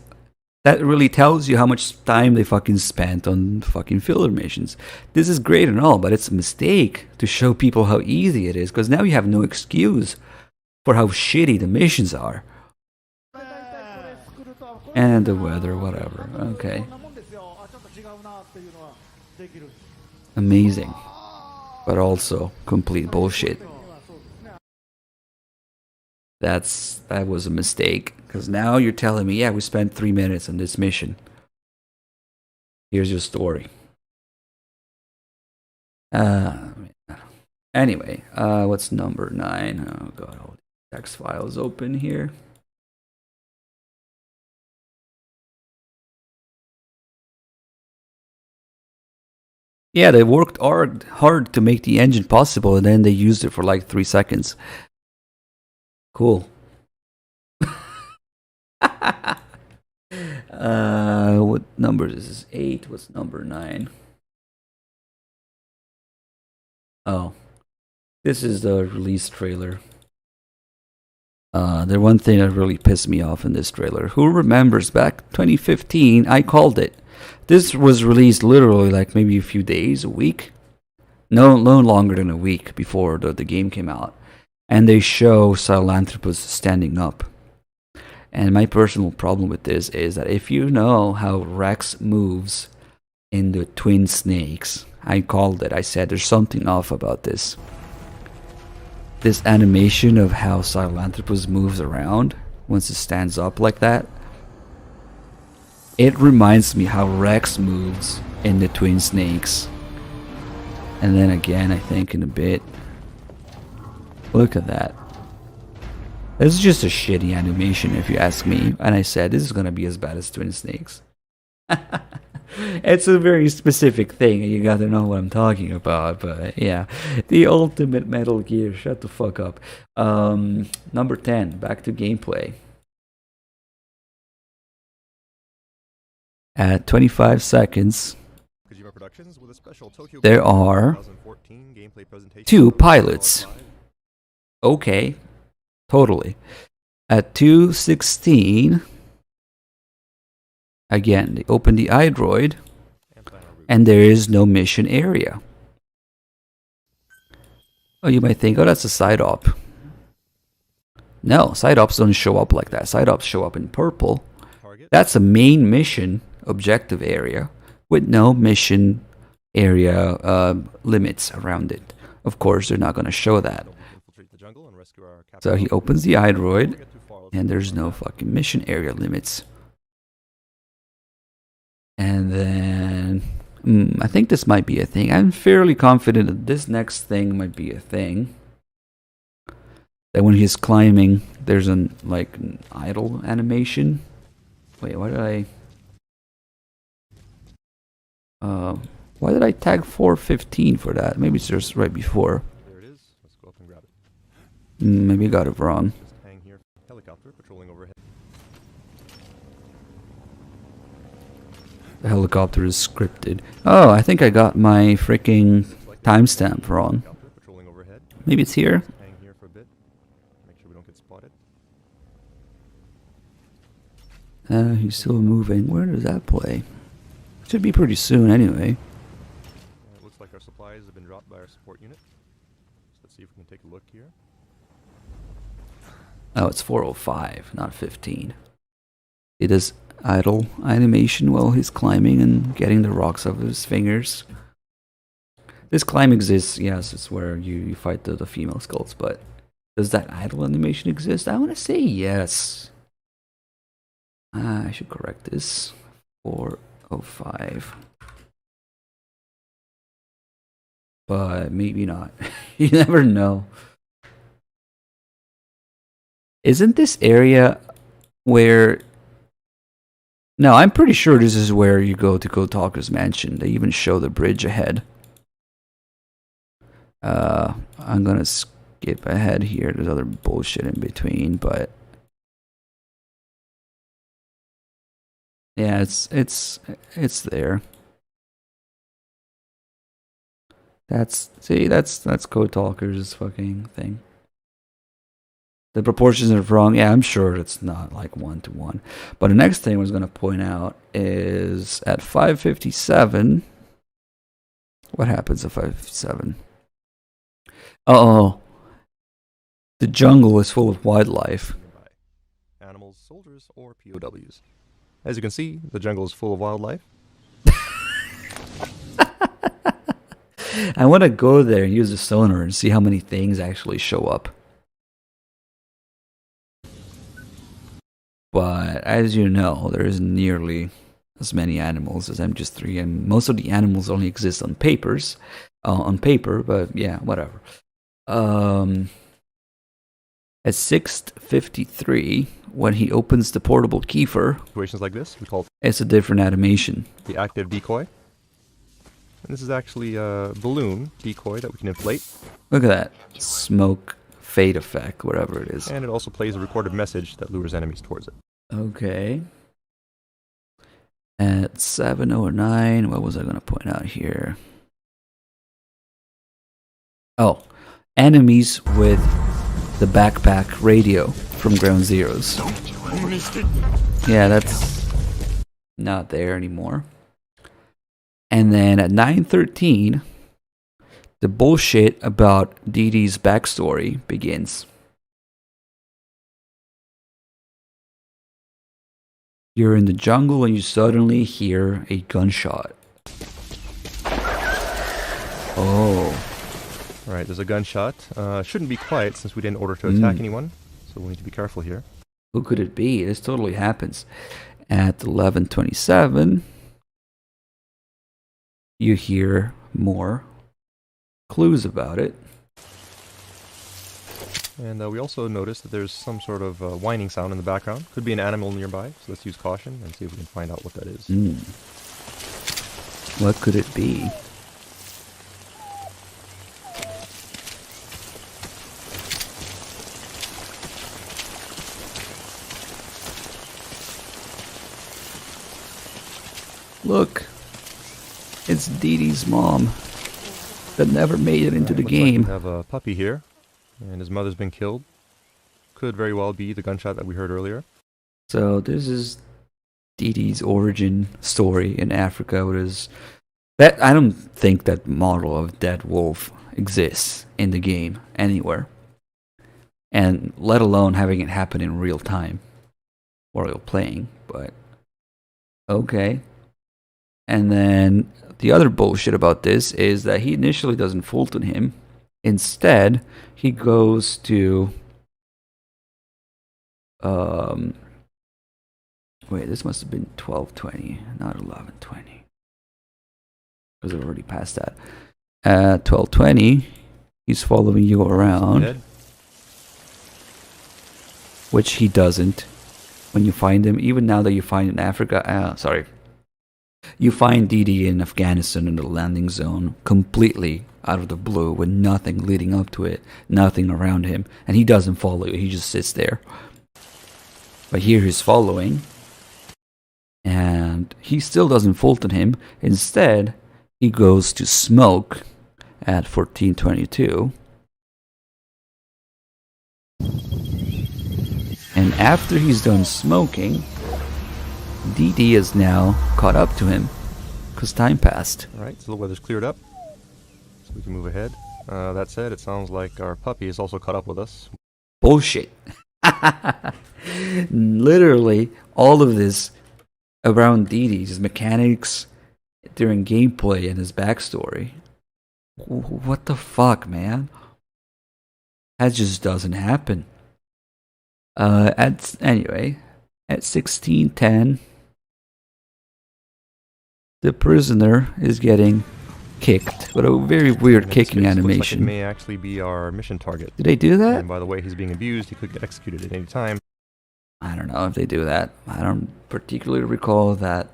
really tells you how much time they fucking spent on fucking filler missions. This is great and all, but it's a mistake to show people how easy it is, because now you have no excuse for how shitty the missions are. And the weather, whatever. Okay. amazing, but also complete bullshit. That was a mistake, because now you're telling me, yeah, we spent 3 minutes on this mission. Here's your story. Anyway, what's number 9? Oh god, all the text files open here. Yeah, they worked hard to make the engine possible, and then they used it for like 3 seconds. Cool. What number is this? 8. What's number 9? Oh, this is the release trailer. The one thing that really pissed me off in this trailer. Who remembers back 2015? I called it. This was released literally like maybe a few days, a week. No longer than a week before the game came out. And they show Sahelanthropus standing up. And my personal problem with this is that if you know how Rex moves in the Twin Snakes, I called it. I said there's something off about this. This animation of how Sahelanthropus moves around once it stands up like that. It reminds me how Rex moves in the Twin Snakes. And then again, I think in a bit. Look at that. This is just a shitty animation if you ask me. And I said, this is going to be as bad as Twin Snakes. It's a very specific thing, and you got to know what I'm talking about. But yeah, the ultimate Metal Gear. Shut the fuck up. Number 10, back to gameplay. At 25 seconds, there are 2 pilots. Okay, totally. At 2:16, again, they open the iDroid, and there is no mission area. Oh, you might think, oh, that's a side op. No, side ops don't show up like that. Side ops show up in purple. That's a main mission objective area with no mission area limits around it. Of course, they're not going to show that. So he opens the iDroid, and there's no fucking mission area limits. And then I think this might be a thing. I'm fairly confident that this next thing might be a thing. That when he's climbing, there's an idle animation. Wait, why did I tag 4:15 for that? Maybe it's just right before. There it is. Let's go up and grab it. Maybe I got it wrong. Just hang here. Helicopter patrolling overhead. The helicopter is scripted. Oh, I think I got my freaking timestamp wrong. Maybe it's here? Hang here for a bit. Make sure we don't get spotted. He's still moving. Where does that play? Should be pretty soon anyway. It looks like our supplies have been dropped by our support unit. So let's see if we can take a look here. Oh, it's 4:05, not 15. It is idle animation while he's climbing and getting the rocks off his fingers. This climb exists, yes, it's where you fight the female skulls, but does that idle animation exist? I want to say yes. I should correct this. 4:05. But maybe not. You never know. Isn't this area where... No, I'm pretty sure this is where you go to Code Talker's mansion. They even show the bridge ahead. I'm gonna skip ahead here. There's other bullshit in between, but... Yeah, it's there. That's Code Talker's fucking thing. The proportions are wrong. Yeah, I'm sure it's not like 1-to-1. But the next thing I was gonna point out is at 5:57. What happens at 5:57? Oh, the jungle is full of wildlife. Animals, soldiers, or POWs. As you can see, the jungle is full of wildlife. I want to go there and use the sonar and see how many things actually show up. But as you know, there isn't nearly as many animals as MGS3, and most of the animals only exist on paper. But yeah, whatever. At 6:53, when he opens the portable keyfer, Situations like this, we call it's a different animation. the active decoy. And this is actually a balloon decoy that we can inflate. Look at that smoke fade effect, whatever it is. And it also plays a recorded message that lures enemies towards it. Okay. At 7:09, what was I going to point out here? Oh, enemies with the backpack radio from Ground Zeroes. Yeah, that's not there anymore. And then at 9:13, the bullshit about Dee Dee's backstory begins. You're in the jungle and you suddenly hear a gunshot. Oh. Alright, there's a gunshot. Shouldn't be quiet since we didn't order to attack anyone, so we need to be careful here. Who could it be? This totally happens. At 11:27, you hear more clues about it. And we also noticed that there's some sort of whining sound in the background. Could be an animal nearby, so let's use caution and see if we can find out what that is. What could it be? Look, it's Dee Dee's mom that never made it into the Looks game. Like we have a puppy here, and his mother's been killed. Could very well be the gunshot that we heard earlier. So this is Dee Dee's origin story in Africa. That I don't think that model of dead wolf exists in the game anywhere, and let alone having it happen in real time while you're playing. But okay. And then the other bullshit about this is that he initially doesn't Fulton him. Instead, he goes to wait, this must have been 12:20, not 11:20. Because I've already passed that. At 12:20, he's following you around. Which he doesn't when you find him. Even now that you find in Africa, you find Dee Dee in Afghanistan in the landing zone, completely out of the blue, with nothing leading up to it, nothing around him, and he doesn't follow you, he just sits there. But here he's following, and he still doesn't Fulton him. Instead, he goes to smoke at 14:22. And after he's done smoking, Dee Dee is now caught up to him because time passed. Alright, so the weather's cleared up, so we can move ahead. That said, it sounds like our puppy is also caught up with us. Bullshit. Literally, all of this around Dee Dee, his mechanics during gameplay and his backstory. What the fuck, man? That just doesn't happen. Anyway, at 16:10, the prisoner is getting kicked, but a very weird kicking animation. Looks like it may actually be our mission target. Did they do that? And by the way he's being abused, he could get executed at any time. I don't know if they do that. I don't particularly recall that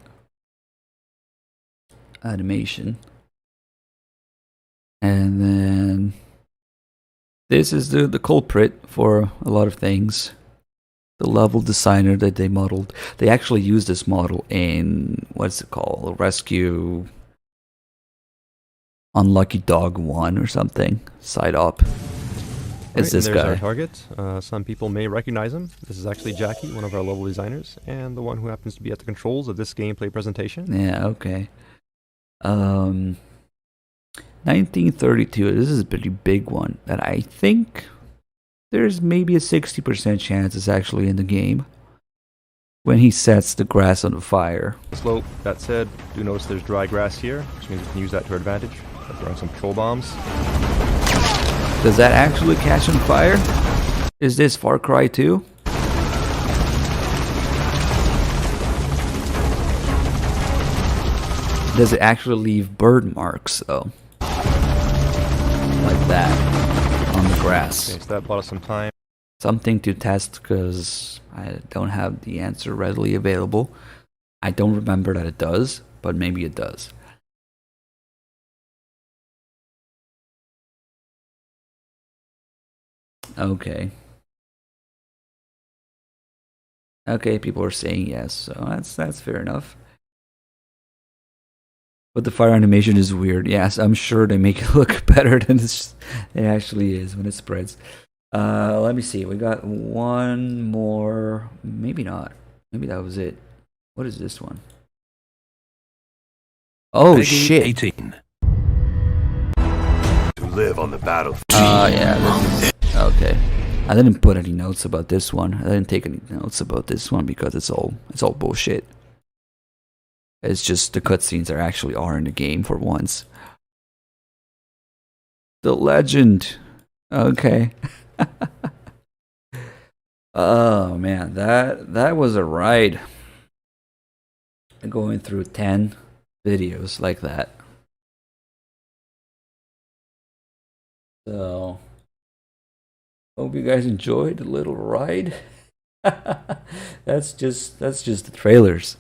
animation. And then this is the culprit for a lot of things. The level designer that they modeled. They actually used this model in, what's it called? Rescue Unlucky Dog 1 or something. Side op. It's this there's guy. Our target. Some people may recognize him. This is actually Jackie, one of our level designers, and the one who happens to be at the controls of this gameplay presentation. Yeah, okay. 1932. This is a pretty big one that I think there's maybe a 60% chance it's actually in the game. When he sets the grass on the fire. Slope. That said, do notice there's dry grass here, which means we can use that to our advantage. Throwing some patrol bombs. Does that actually catch on fire? Is this Far Cry 2? Does it actually leave bird marks though? Like that on the grass. Okay, so that bought us some time. Something to test because I don't have the answer readily available. I don't remember that it does, but maybe it does. Okay. Okay, people are saying yes, so that's fair enough. But the fire animation is weird. Yes, I'm sure they make it look better than it actually is when it spreads. Let me see. We got one more. Maybe not. Maybe that was it. What is this one? Oh Peggy shit. 18. To live on the battlefield. Yeah. Okay. I didn't put any notes about this one. I didn't take any notes about this one because it's all bullshit. It's just the cutscenes are in the game for once. The legend. Okay. Oh man, that was a ride. Going through 10 videos like that. So hope you guys enjoyed the little ride. That's just the trailers.